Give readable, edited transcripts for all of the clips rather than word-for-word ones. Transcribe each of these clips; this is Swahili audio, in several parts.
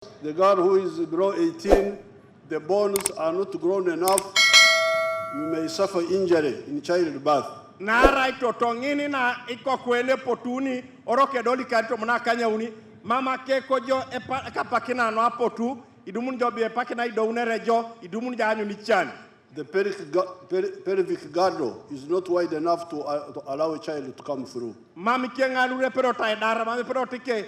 The girl who is below 18, the bones are not grown enough, you may suffer injury in childbirth. Na ito tongini na iko kwele potuni oroke doli karito muna kanya uni mama ke kojo kapakina no apotu idumun jobi epakina idoune rejo idumun janyu nichan. The pelvic girdle is not wide enough to allow a child to come through. Mami kengalure pero taidara mami pero ike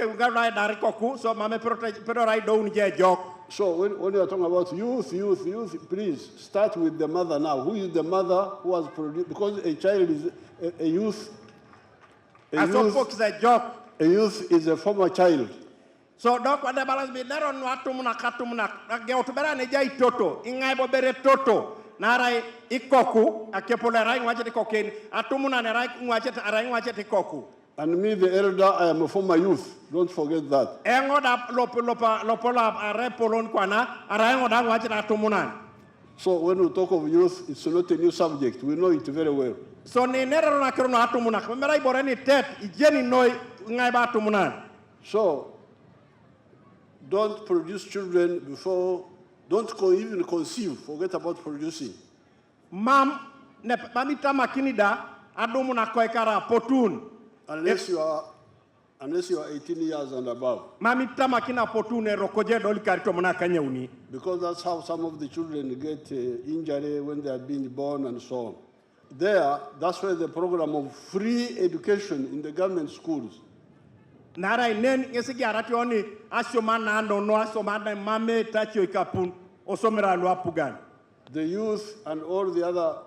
ugarra idara koku so mami pero rai doun je jok. So when you are talking about youth, please start with the mother now. Who is the mother who has produced? Because a child is a youth. A youth is a former child. So dok wada balance bi nero no atumuna katumuna geotubera ne jai toto ingai bo bere toto narai ikoku akepole rai ngwache koken atumuna ne rai ngwache rai ngwache ikoku. And me, the elder, I am a former youth. Don't forget that. So when we talk of youth, it's not a new subject. We know it very well. So don't produce children before, don't even conceive. Forget about producing. Unless you are 18 years and above. Because that's how some of the children get injury when they are being born and so on. That's why the program of free education in the government schools. The youth and all the other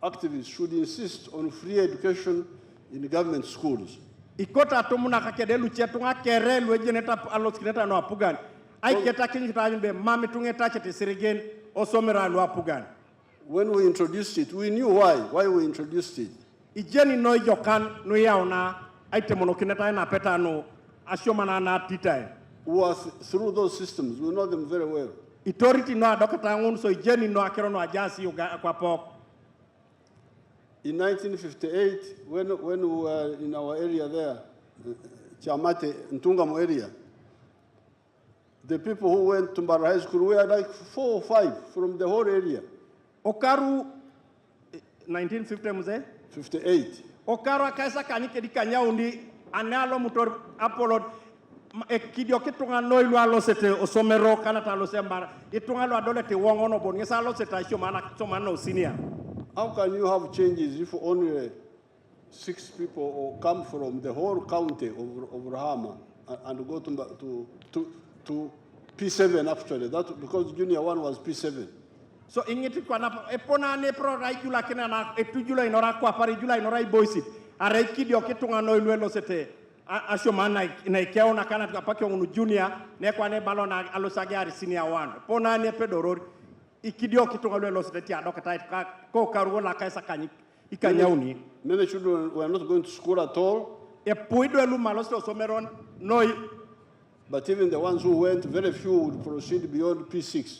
activists should insist on free education in government schools. Ikota tomuna kakedelu chetunga kerelu ejeneta aloskineta no apugan. Ai keta kinjita be mami tungeta chete sirigen osomera lo apugan. When we introduced it, we knew why we introduced it. Ijeni no jokan no yauna aite monokineta na peta no ashomana na titai. We are through those systems. We know them very well. Authority no adokata ngun so ijeni no akero no ajasi kwa pok. In 1958, when we were in our area there, Chamate, Ntungamo area, the people who went to Mbara High School were like 4 or 5 from the whole area. Okaru, 1950 mzee? 58. Okaru akaisa kanike di kanyaundi, analo motor apolod, kidio kitunga noilu alosete osomero kanata alosembara, itunga lo adolete wongono bon, ngesa alosete somano senior. How can you have changes if only 6 people come from the whole county of Rahama and go to P7 actually? That because Junior 1 was P7. So ingeti kwa na epona ne pro raikula kena na etujula inora kwa pari jula inora boysit araiki dio kitunga no ilwelo sete ashomana na ikeo na kana tukapake unu Junior ne kwa ne balona alosagari senior 1 pona ne pedorori ikidio kitunga lwelo sete adokata ko karuola kaisa kanyi ikanyauni. Many children were not going to school at all. But even the ones who went, very few would proceed beyond P6.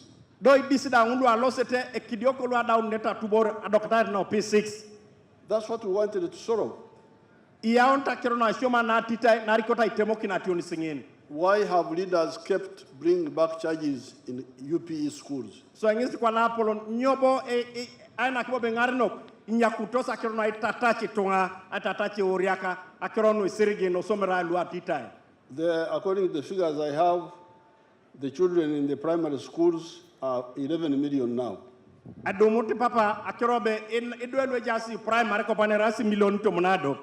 That's what we wanted to solve. Why have leaders kept bringing back charges in UPE schools? So nyakutosa kirono itatachi tunga atatachi uriaka akirono isirigi no somera lua titai. According to the figures I have, the children in the primary schools are 11 million now. Adumuti papa akirobe idwelwe jasi primary ko panerasi milioni to monado.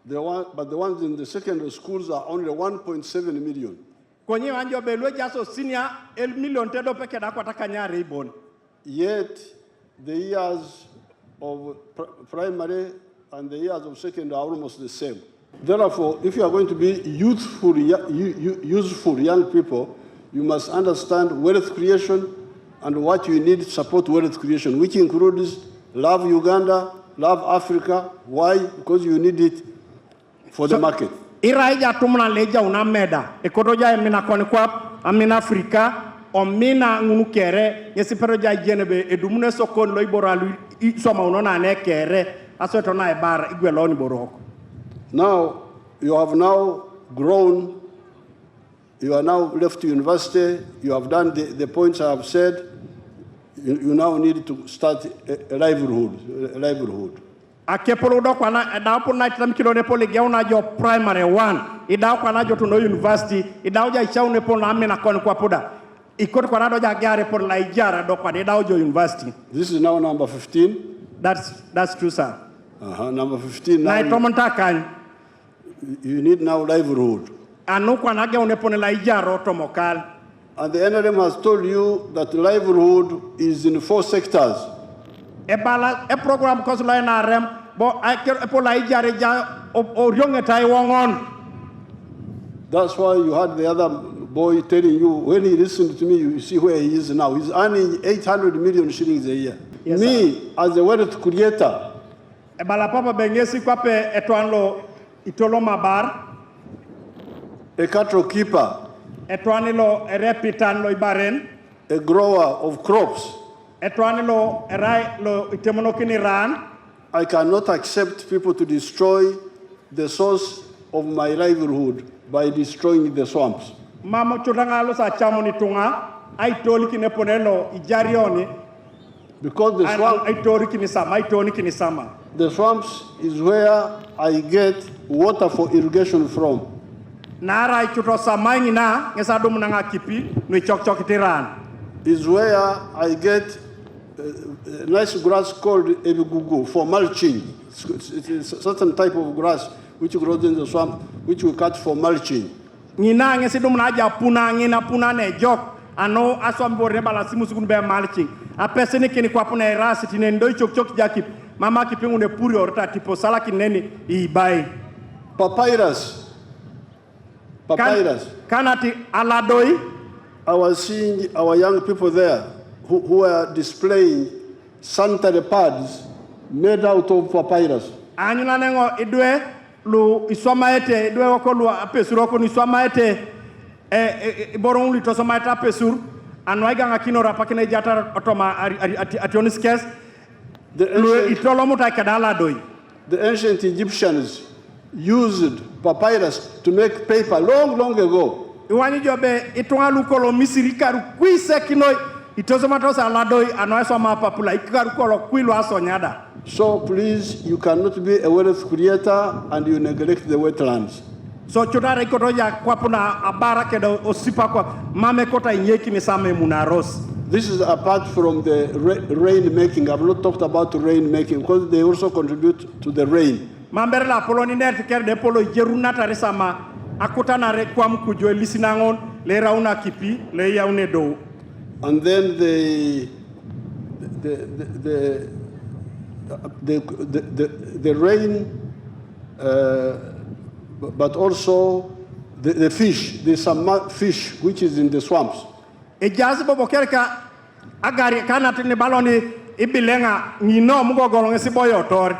But the ones in the secondary schools are only 1.7 million. Kwenye wanjo belwe jaso senior el million tedo peke da kwa takanyari ibon. Yet the years of primary and the years of secondary are almost the same. Therefore, if you are going to be useful young people, you must understand wealth creation and what you need to support wealth creation, which includes love Uganda, love Africa. Why? Because you need it for the market. Iraija tumna leja unameda. Ekotoja emina kwa amina Afrika, omina ngunukere, yesiperoja jenebe edumune sokon loiboralu soma unona nekere asotona ebara igweloni boroko. Now you have now grown You are now left to university. You have done the points I have said. You now need to start a livelihood. Akepolo do kwana edaw po na tam kilo ne pole geuna jo primary 1 idaw kwana jo to no university idaw ja chaw ne pole na amena kon kwa poda ikot kwana do ja gare por la ijara do kwana idaw jo university. This is now number 15. That's true, sir. Number 15 now. You need now livelihood. Anu kwana geune pole la ijara to mokal. And the NRM has told you that livelihood is in 4 sectors. A program called NRM, but I can't That's why you had the other boy telling you, when he listened to me, you see where he is now. He's earning 800 million shillings a year. Yes, me, sir. As a wealth creator, a cattle keeper, a grower of crops, I cannot accept people to destroy the source of my livelihood by destroying the swamps. Because the swamps is where I get water for irrigation from. Is where I get nice grass called emigugu for mulching. It's a certain type of grass which grows in the swamp, which we cut for mulching. Ano aswambore bala simusugun be malching a person kini kwa puna erasiti nendo chok jakip mama kipingu ne puri orta tipo sala kineni I bai papyrus kanati aladoi. I was seeing our young people there who are displaying sanitary pads made out of papyrus. Anyuna nengo idwe lu iswamaete idwe okolu apesuro ko iswamaete boron lu to somaeta pesur anwa ganga kinora pakene jata otoma ationiskes lu itolomuta kadala doi. The ancient Egyptians used papyrus to make paper long ago. Iwani jobe itungalu kolo misiri karu kuise kinoi itozomatosa aladoi anwa papula ikaru kolo kwilu asonyada. So please, you cannot be a wealth creator and you neglect the wetlands. So chudara ikotoja kwa puna abara kedo osipa kwa mame kota inyeki ni same munaros. This is apart from the rain making. I've not talked about rain making because they also contribute to the rain. Mamberla poloni net ker de polo jerunata resama akutana re kwa mkujo lisinangon le rauna kipi le yaune do. And then the rain, but also the fish. There's some fish which is in the swamps. Ejazi bobo kerka agari kana tini baloni ibilenga nino mugogolo ngesiboyo tor.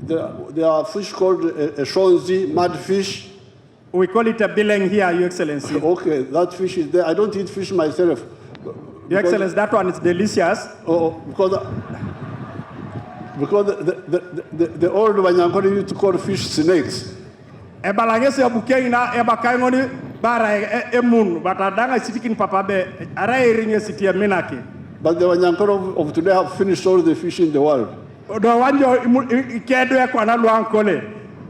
There are fish called a shonzi, mud fish. We call it a bileng here, Your Excellency. Okay, that fish is there. I don't eat fish myself. Your Excellency, that one is delicious. Oh, because the old Wanyankole used to call fish snakes. Ebalangese abukeina ebakaingoni bara emun batadanga sitikin papabe arai ringe sitia minaki. But the Wanyankole of today have finished all the fish in the world. Do wanjo ikedo kwa na luankole.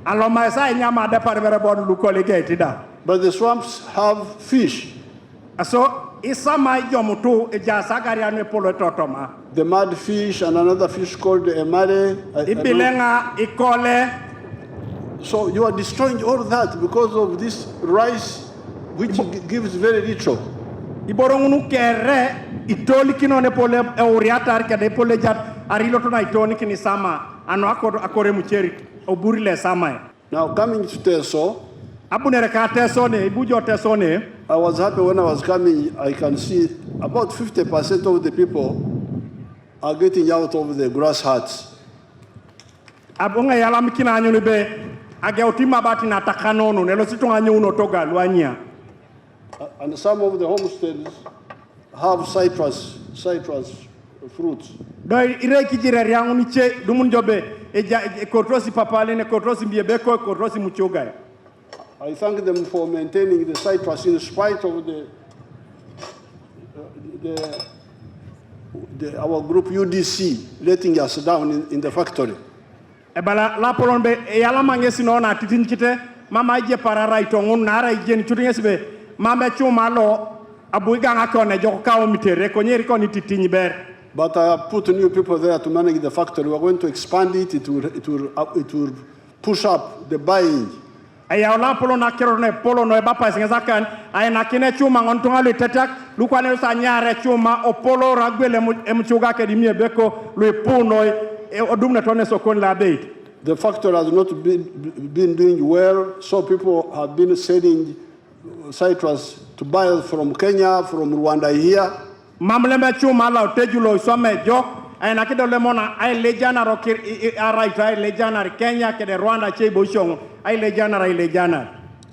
Aloma sa nyama de parvere bon lukole getida. But the swamps have fish. So isama yomutu ejasagari ane polo totoma. The mud fish and another fish called the emare. Ipilenga ikole. So you are destroying all that because of this rice which gives very little. Iborongunu kere itoli kinone pole euriatar kade pole jat arilo to na itoni kinisama ano akore mucheri oburile sama. Now coming to Teso, I was happy when I was coming. I can see about 50% of the people are getting out of the grass huts. And some of the homesteads have citrus fruits. I thank them for maintaining the citrus in spite of our group UDC letting us down in the factory. Ebala la polombe yala mangesi no na titinchite mama je parara itongun nara jen chutingesbe mama chuma lo abuiga ngakone joko kawo mitere ko nyeri ko ni titinyi ber. But I have put new people there to manage the factory. We are going to expand it. It will push up the buying. Aya la polo na kero ne polo no ebapa singezakan ay na kine chuma ngontunga le tetak lukwane sa nyare chuma o polo ragwele emchuga ke dimie beko le puno odumna tone sokon la bait. The factory has not been doing well, so people have been selling citrus to buy from Kenya, from Rwanda here. Mamlembe chuma la tejulo some jo ay na kido le mona ay lejana rokir right ay lejana Kenya ke de Rwanda che boshong ay lejana ay lejana.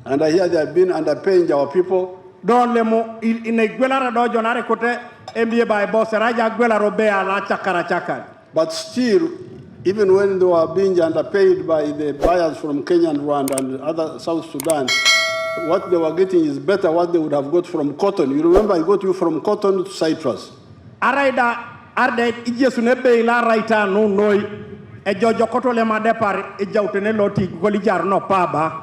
And I hear they have been underpaying our people. Don le mo ine gwela do jonare kote mbie by boss raja gwela robea la chakara. But still, even when they were being underpaid by the buyers from Kenya and Rwanda and other South Sudan, what they were getting is better what they would have got from cotton. You remember I got you from cotton to citrus. Araida arde ijesu ne be la raita no noi e jojo koto le ma depart e jawtene loti goli jar no paba